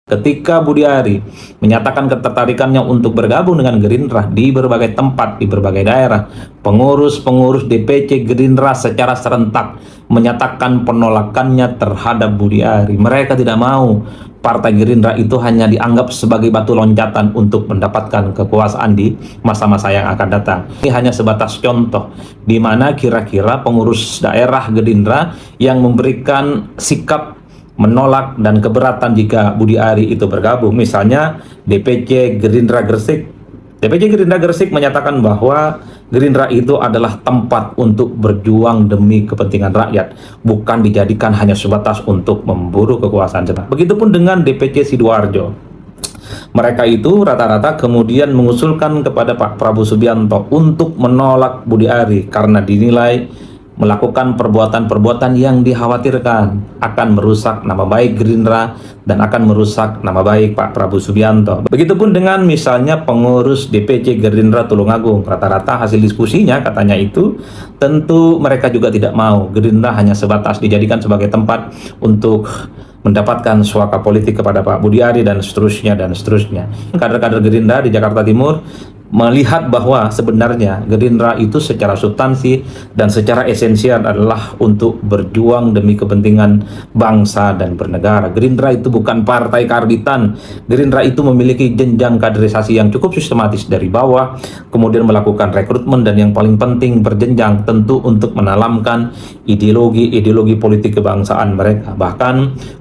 Ketika Budi Ari menyatakan ketertarikannya untuk bergabung dengan Gerindra di berbagai tempat, di berbagai daerah, pengurus-pengurus DPC Gerindra secara serentak menyatakan penolakannya terhadap Budi Ari. Mereka tidak mau Partai Gerindra itu hanya dianggap sebagai batu loncatan untuk mendapatkan kekuasaan di masa-masa yang akan datang. Ini hanya sebatas contoh, di mana kira-kira pengurus daerah Gerindra yang memberikan sikap menolak dan keberatan jika Budi Ari itu bergabung. Misalnya DPC Gerindra Gresik. DPC Gerindra Gresik menyatakan bahwa Gerindra itu adalah tempat untuk berjuang demi kepentingan rakyat, bukan dijadikan hanya sebatas untuk memburu kekuasaan semata. Begitupun dengan DPC Sidoarjo. Mereka itu rata-rata kemudian mengusulkan kepada Pak Prabowo Subianto untuk menolak Budi Ari karena dinilai melakukan perbuatan-perbuatan yang dikhawatirkan akan merusak nama baik Gerindra dan akan merusak nama baik Pak Prabowo Subianto. Begitupun dengan misalnya pengurus DPC Gerindra Tulungagung. Rata-rata hasil diskusinya katanya itu tentu mereka juga tidak mau Gerindra hanya sebatas dijadikan sebagai tempat untuk mendapatkan suaka politik kepada Pak Budi Ari dan seterusnya dan seterusnya. Kader-kader Gerindra di Jakarta Timur melihat bahwa sebenarnya Gerindra itu secara substansi dan secara esensial adalah untuk berjuang demi kepentingan bangsa dan bernegara. Gerindra itu bukan partai karbitan. Gerindra itu memiliki jenjang kaderisasi yang cukup sistematis dari bawah, kemudian melakukan rekrutmen dan yang paling penting berjenjang tentu untuk menanamkan ideologi politik kebangsaan mereka. Bahkan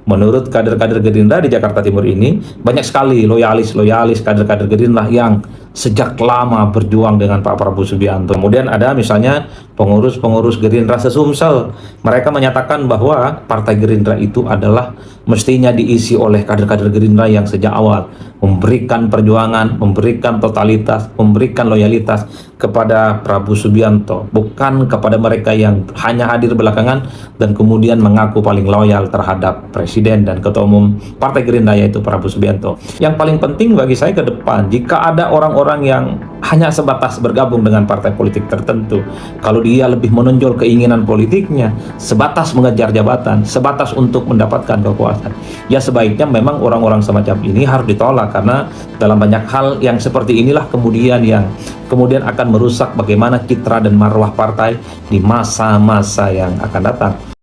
menurut kader-kader Gerindra di Jakarta Timur ini banyak sekali loyalis kader-kader Gerindra yang sejak lama berjuang dengan Pak Prabowo Subianto. Kemudian ada misalnya pengurus-pengurus Gerindra sesumsel. Mereka menyatakan bahwa Partai Gerindra itu adalah mestinya diisi oleh kader-kader Gerindra yang sejak awal memberikan perjuangan, memberikan totalitas, memberikan loyalitas kepada Prabowo Subianto, bukan kepada mereka yang hanya hadir belakangan dan kemudian mengaku paling loyal terhadap Presiden dan Ketua Umum Partai Gerindra yaitu Prabowo Subianto. Yang paling penting bagi saya ke depan, jika ada orang-orang yang hanya sebatas bergabung dengan partai politik tertentu, kalau dia lebih menonjol keinginan politiknya, sebatas mengejar jabatan, sebatas untuk mendapatkan kekuasaan, ya sebaiknya memang orang-orang semacam ini harus ditolak, karena dalam banyak hal yang seperti inilah kemudian akan merusak bagaimana citra dan marwah partai di masa-masa yang akan datang.